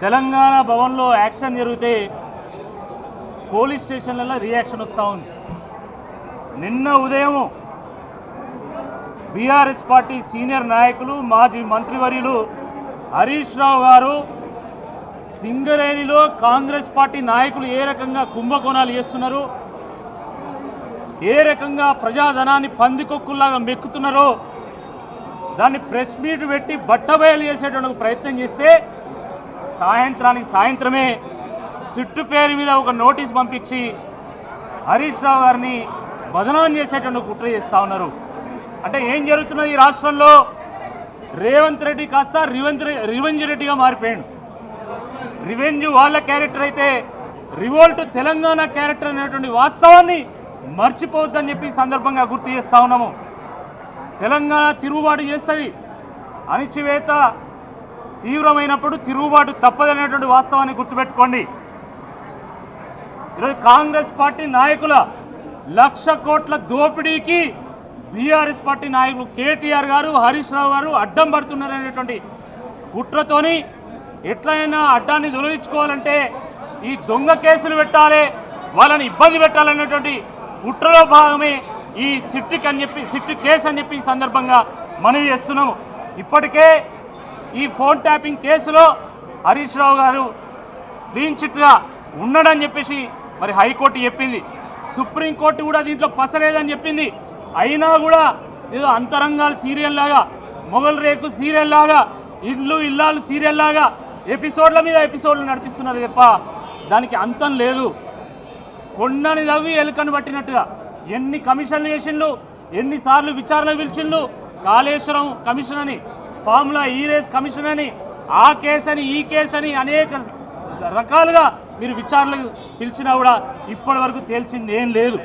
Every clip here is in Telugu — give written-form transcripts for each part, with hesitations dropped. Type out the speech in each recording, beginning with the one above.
తెలంగాణ భవన్లో యాక్షన్ జరిగితే పోలీస్ స్టేషన్లలో రియాక్షన్ వస్తూ ఉంది. నిన్న ఉదయం బీఆర్ఎస్ పార్టీ సీనియర్ నాయకులు మాజీ మంత్రివర్యులు హరీష్ రావు గారు సింగరేణిలో కాంగ్రెస్ పార్టీ నాయకులు ఏ రకంగా కుంభకోణాలు చేస్తున్నారో, ఏ రకంగా ప్రజాధనాన్ని పందికొక్కుల్లాగా మెక్కుతున్నారో దాన్ని ప్రెస్ మీట్ పెట్టి బట్టబయలు చేసేటువంటి ప్రయత్నం చేస్తే సాయంత్రమే సిట్టు పేరు మీద ఒక నోటీస్ పంపించి హరీష్ రావు గారిని బదనాం చేసేటువంటి కుట్ర చేస్తూ ఉన్నారు. అంటే ఏం జరుగుతున్నది ఈ రాష్ట్రంలో? రేవంత్ రెడ్డి కాస్త రివెంజ్ రెడ్డిగా మారిపోయాడు. రివెంజ్ వాళ్ళ క్యారెక్టర్ అయితే రివోల్ట్ తెలంగాణ క్యారెక్టర్ అనేటువంటి వాస్తవాన్ని మర్చిపోవద్దని చెప్పి సందర్భంగా గుర్తు చేస్తూ ఉన్నాము. తెలంగాణ తిరుగుబాటు చేస్తుంది. అణిచివేత తీవ్రమైనప్పుడు తిరుగుబాటు తప్పదనేటువంటి వాస్తవాన్ని గుర్తుపెట్టుకోండి. ఈరోజు కాంగ్రెస్ పార్టీ నాయకుల 1,00,000 కోట్ల దోపిడీకి బీఆర్ఎస్ పార్టీ నాయకులు కేటీఆర్ గారు, హరీష్ రావు గారు అడ్డం పడుతున్నారనేటువంటి కుట్రతోని ఎట్లయినా అడ్డాన్ని తొలగించుకోవాలంటే ఈ దొంగ కేసులు పెట్టాలి, వాళ్ళని ఇబ్బంది పెట్టాలనేటువంటి కుట్రలో భాగమే ఈ సిట్టు కేసు అని చెప్పి ఈ సందర్భంగా మనవి చేస్తున్నాము. ఇప్పటికే ఈ ఫోన్ ట్యాపింగ్ కేసులో హరీష్ రావు గారు క్లీన్ చిట్గా ఉన్నాడని చెప్పేసి మరి హైకోర్టు చెప్పింది. సుప్రీంకోర్టు కూడా దీంట్లో పసలేదని చెప్పింది. అయినా కూడా ఏదో అంతరంగాలు సీరియల్ లాగా, మొగల్ రేకు సీరియల్ లాగా, ఇల్లు ఇల్లాలు సీరియల్ లాగా ఎపిసోడ్ల మీద ఎపిసోడ్లు నడిపిస్తున్నారు తప్ప దానికి అంతం లేదు. కొండని తవ్వి ఎలుకను పట్టినట్టుగా ఎన్ని కమిషన్లు చేసిండ్లు, ఎన్నిసార్లు విచారణకు పిలిచిండ్లు. కాళేశ్వరం కమిషన్ అని, ఫార్ములా ఈరేస్ కమిషన్ అని, ఆ కేసు అని, ఈ కేసు అని అనేక రకాలుగా మీరు విచారణకు పిలిచినా కూడా ఇప్పటి వరకు తేల్చింది ఏం లేదు.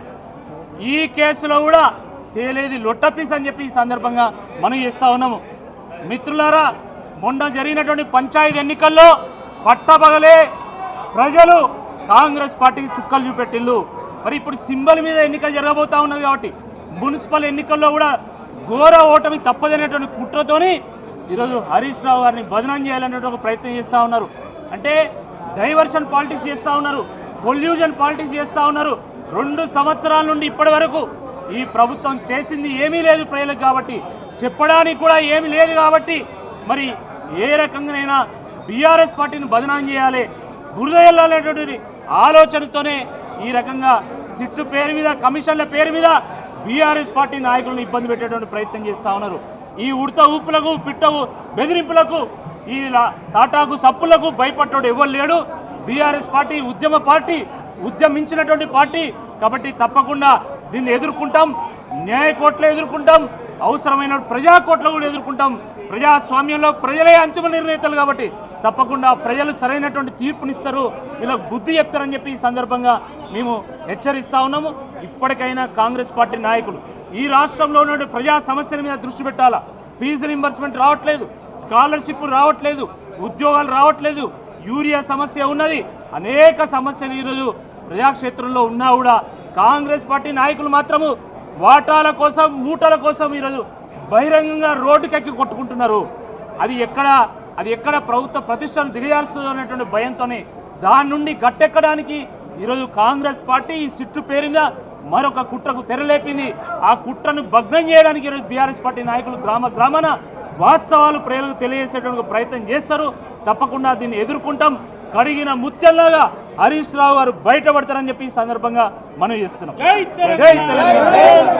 ఈ కేసులో కూడా తేలేది లొట్టపీస్ అని చెప్పి ఈ సందర్భంగా మనం చేస్తూ ఉన్నాము. మిత్రులారా, మొన్న జరిగినటువంటి పంచాయతీ ఎన్నికల్లో పట్టపగలే ప్రజలు కాంగ్రెస్ పార్టీకి చుక్కలు చూపెట్టిళ్ళు. మరి ఇప్పుడు సింబల్ మీద ఎన్నికలు జరగబోతూ ఉన్నది కాబట్టి మున్సిపల్ ఎన్నికల్లో కూడా ఘోర ఓటమి తప్పదనేటువంటి కుట్రతోని ఈరోజు హరీష్ రావు గారిని బదనాం చేయాలనేటువంటి ఒక ప్రయత్నం చేస్తూ ఉన్నారు. అంటే డైవర్షన్ పాలిటిక్స్ చేస్తూ ఉన్నారు, పొల్యూషన్ పాలిటిక్స్ చేస్తూ ఉన్నారు. 2 సంవత్సరాల నుండి ఇప్పటి వరకు ఈ ప్రభుత్వం చేసింది ఏమీ లేదు ప్రజలకు, కాబట్టి చెప్పడానికి కూడా ఏమీ లేదు. కాబట్టి మరి ఏ రకంగానైనా బీఆర్ఎస్ పార్టీని బదనాం చేయాలి, బురద వెళ్ళాలనేటువంటి ఆలోచనతోనే ఈ రకంగా సిట్టు పేరు మీద, కమిషన్ల పేరు మీద బీఆర్ఎస్ పార్టీ నాయకులను ఇబ్బంది పెట్టేటువంటి ప్రయత్నం చేస్తూ ఉన్నారు. ఈ ఉడత ఊపులకు, పిట్టవు బెదిరింపులకు, ఈ తాటాకు సప్పులకు భయపడ్డాడు ఎవరు లేడు. బీఆర్ఎస్ పార్టీ ఉద్యమ పార్టీ, ఉద్యమించినటువంటి పార్టీ. కాబట్టి తప్పకుండా దీన్ని ఎదుర్కొంటాం, న్యాయ కోర్టులో ఎదుర్కొంటాం, అవసరమైన ప్రజా కోర్టులో కూడా ఎదుర్కొంటాం. ప్రజాస్వామ్యంలో ప్రజలే అంతిమ నిర్ణేతలు కాబట్టి తప్పకుండా ప్రజలు సరైనటువంటి తీర్పునిస్తారు, వీళ్ళకి బుద్ధి చెప్తారని చెప్పి ఈ సందర్భంగా మేము హెచ్చరిస్తూ ఉన్నాము. ఇప్పటికైనా కాంగ్రెస్ పార్టీ నాయకులు ఈ రాష్ట్రంలో ఉన్నటువంటి ప్రజా సమస్యల మీద దృష్టి పెట్టాలా. ఫీజు రింబర్స్మెంట్ రావట్లేదు, స్కాలర్షిప్ రావట్లేదు, ఉద్యోగాలు రావట్లేదు, యూరియా సమస్య ఉన్నది, అనేక సమస్యలు ఈరోజు ప్రజాక్షేత్రంలో ఉన్నా కూడా కాంగ్రెస్ పార్టీ నాయకులు మాత్రము వాటాల కోసం, మూటల కోసం ఈరోజు బహిరంగంగా రోడ్డుకెక్కి కొట్టుకుంటున్నారు. అది ఎక్కడ ప్రభుత్వ ప్రతిష్టను దిగజారుస్తుందో అనేటువంటి భయంతోనే దాని నుండి గట్టెక్కడానికి ఈరోజు కాంగ్రెస్ పార్టీ ఈ సిట్టు పేరు మీద మరొక కుట్రకు తెరలేపింది. ఆ కుట్రను భగ్నం చేయడానికి ఈరోజు బీఆర్ఎస్ పార్టీ నాయకులు గ్రామాన వాస్తవాలు ప్రజలకు తెలియజేసేటువంటి ప్రయత్నం చేస్తారు. తప్పకుండా దీన్ని ఎదుర్కొంటాం. కడిగిన ముత్యంలాగా హరీష్ రావు గారు బయటపడతారని చెప్పి ఈ సందర్భంగా మనం చేస్తున్నాం. జై తెలంగాణ.